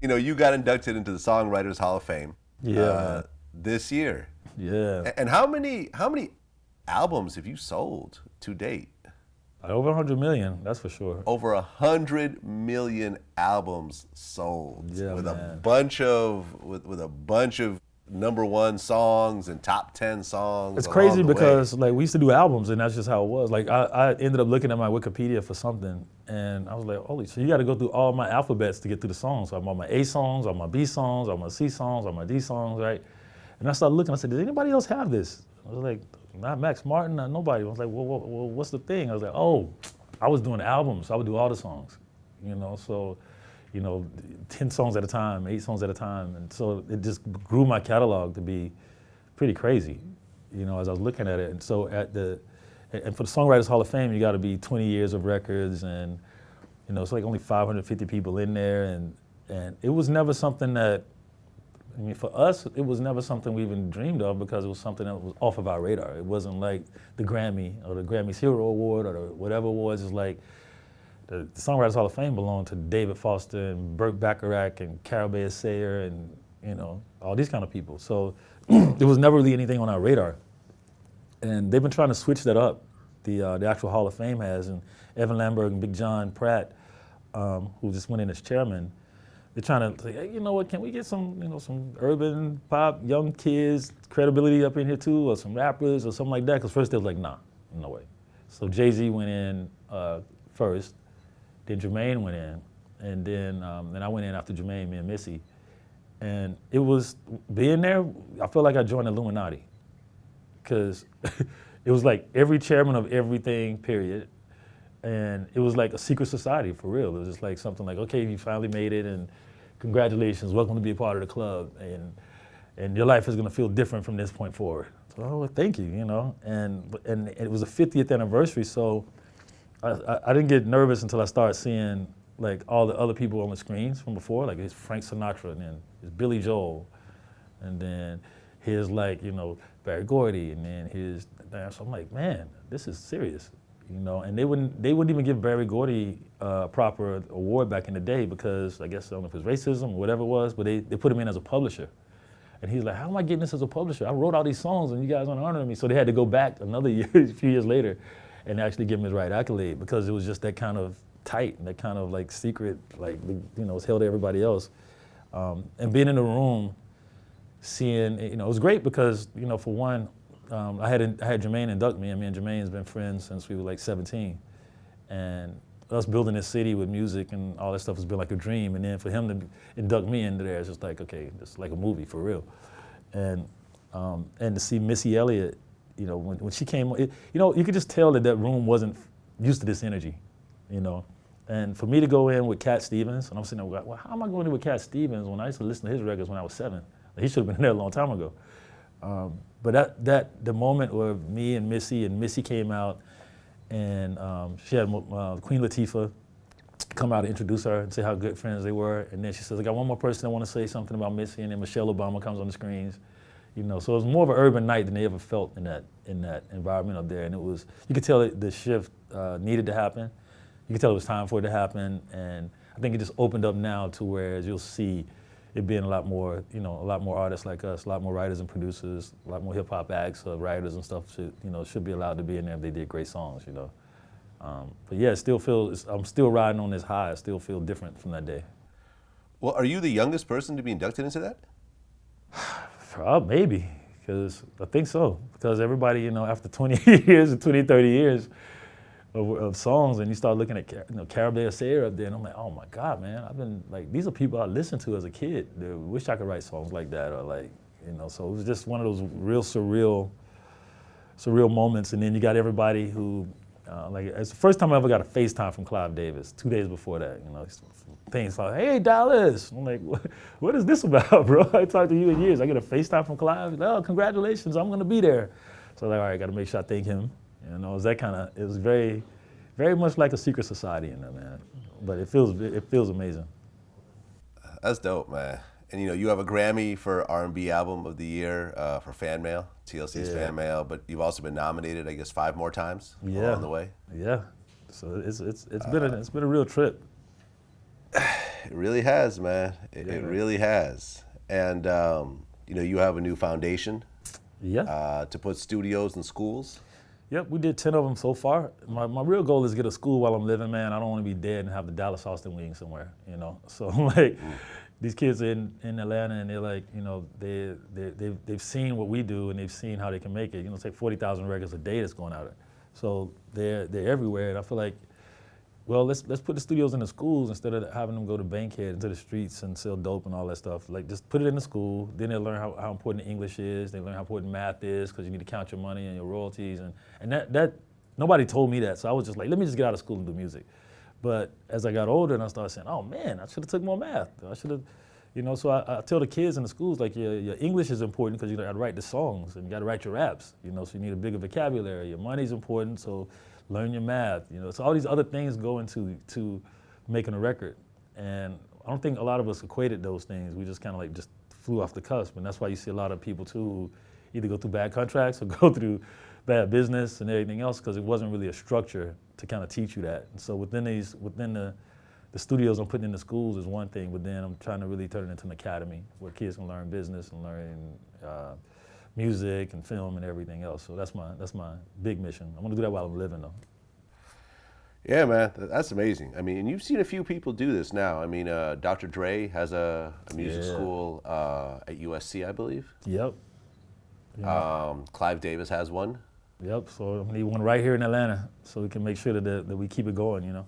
You got inducted into the Songwriters Hall of Fame. Yeah. This year. Yeah. And how many albums have you sold to date? Over 100 million, that's for sure. Over 100 million albums sold. Yeah, with man. a bunch of #1 songs and top 10 songs. It's crazy along the because way. we used to do albums and that's just how it was. I ended up looking at my Wikipedia for something and I was like, holy, so you got to go through all my alphabets to get through the songs. So I'm on my A songs, on my B songs, on my C songs, on my D songs, right? And I started looking, I said, does anybody else have this? I was like, not Max Martin, not nobody. I was like, well, what's the thing? I was like, oh, I was doing albums. I would do all the songs, so 10 songs at a time, 8 songs at a time. And so it just grew my catalog to be pretty crazy, as I was looking at it. And so and for the Songwriters Hall of Fame, you got to be 20 years of records and, it's like only 550 people in there. And it was never something that, for us, it was never something we even dreamed of because it was something that was off of our radar. It wasn't like the Grammy or the Grammy's Hero Award or whatever awards. It's like the Songwriters Hall of Fame belonged to David Foster and Burt Bacharach and Carol Bayer Sayer and, all these kind of people. So it was never really anything on our radar. And they've been trying to switch that up, the actual Hall of Fame has. And Evan Lamberg and Big John Pratt, who just went in as chairman, they're trying to say, hey, you know what, can we get some urban pop, young kids, credibility up in here too, or some rappers or something like that? Because first they was like, nah, no way. So Jay-Z went in first, then Jermaine went in, and then I went in after Jermaine, me and Missy. And it was, being there, I felt like I joined Illuminati. Because it was like every chairman of everything, period. And it was like a secret society, for real. It was just like something like, okay, you finally made it, and congratulations, welcome to be a part of the club, and your life is gonna feel different from this point forward. So, oh, well, thank you, And it was a 50th anniversary, so I didn't get nervous until I started seeing like all the other people on the screens from before, like it's Frank Sinatra, and then it's Billy Joel, and then here's like, Barry Gordy, and then here's, so I'm like, man, this is serious. And they wouldn't even give Barry Gordy a proper award back in the day because I guess, I don't know if it was racism or whatever it was, but they put him in as a publisher. And he's like, how am I getting this as a publisher? I wrote all these songs and you guys aren't honoring me. So they had to go back another year, a few years later, and actually give him his right accolade because it was just that kind of tight and that kind of like secret, like, it's held to everybody else. And being in the room, seeing, it was great because, for one, I had Jermaine induct me, and me and Jermaine's been friends since we were like 17. And us building this city with music and all that stuff has been like a dream. And then for him to induct me into there, it's just like, okay, it's like a movie for real. And to see Missy Elliott, when she came, you could just tell that room wasn't used to this energy, And for me to go in with Cat Stevens, and I'm sitting there, well, how am I going in with Cat Stevens when I used to listen to his records when I was 7? He should have been there a long time ago. But the moment where me and Missy came out, and she had Queen Latifah come out and introduce her and say how good friends they were, and then she says, I got one more person that want to say something about Missy, and then Michelle Obama comes on the screens, So it was more of an urban night than they ever felt in that environment up there, and it was, you could tell that the shift needed to happen. You could tell it was time for it to happen, and I think it just opened up now to where you'll see it being a lot more artists like us, a lot more writers and producers, a lot more hip hop acts, writers and stuff should be allowed to be in there if they did great songs, But yeah, I'm still riding on this high. I still feel different from that day. Well, are you the youngest person to be inducted into that? Maybe, because I think so. Because everybody, after 20 years and 20, 30 years of songs, and you start looking at Carol Bayer Sayer up there, and I'm like, oh my God, man! I've been like, these are people I listened to as a kid. I wish I could write songs like that, or like, So it was just one of those real surreal moments. And then you got everybody who, it's the first time I ever got a FaceTime from Clive Davis. 2 days before that, things like, hey Dallas. I'm like, what is this about, bro? I talked to you in years. I get a FaceTime from Clive. He's like, oh, congratulations! I'm gonna be there. So like, all right, got to make sure I thank him. It was very, very much like a secret society in there, man. But it feels amazing. That's dope, man. And you have a Grammy for R&B Album of the Year for Fan Mail, TLC's Fan Mail, but you've also been nominated, I guess, 5 more times along the way. Yeah. So it's been a real trip. It really has, man. It really has. And you have a new foundation. Yeah. To put studios in schools. Yep, we did 10 of them so far. My real goal is to get a school while I'm living, man. I don't want to be dead and have the Dallas Austin wing somewhere, So like, these kids in Atlanta, and they're like, they've seen what we do, and they've seen how they can make it. It's like 40,000 records a day that's going out. So they're everywhere, and I feel like, well, let's put the studios in the schools instead of having them go to Bankhead into the streets and sell dope and all that stuff. Like, just put it in the school. Then they'll learn how important English is. They learn how important math is, because you need to count your money and your royalties. And that nobody told me that, so I was just like, let me just get out of school and do music. But as I got older, and I started saying, oh man, I should have took more math. I should have, So I tell the kids in the schools, like, your English is important because you got to write the songs and you got to write your raps. So you need a bigger vocabulary. Your money's important, so learn your math. So all these other things go into making a record, and I don't think a lot of us equated those things. We just kind of just flew off the cusp, and that's why you see a lot of people too who either go through bad contracts or go through bad business and everything else, because it wasn't really a structure to kind of teach you that. And so within the studios I'm putting in the schools is one thing, but then I'm trying to really turn it into an academy where kids can learn business and learn music and film and everything else. So that's my big mission. I'm gonna do that while I'm living, though. Yeah, man, that's amazing. I mean, and you've seen a few people do this now. I mean, Dr. Dre has a music school at USC, I believe. Yep. Clive Davis has one. Yep. So I need one right here in Atlanta, so we can make sure that we keep it going.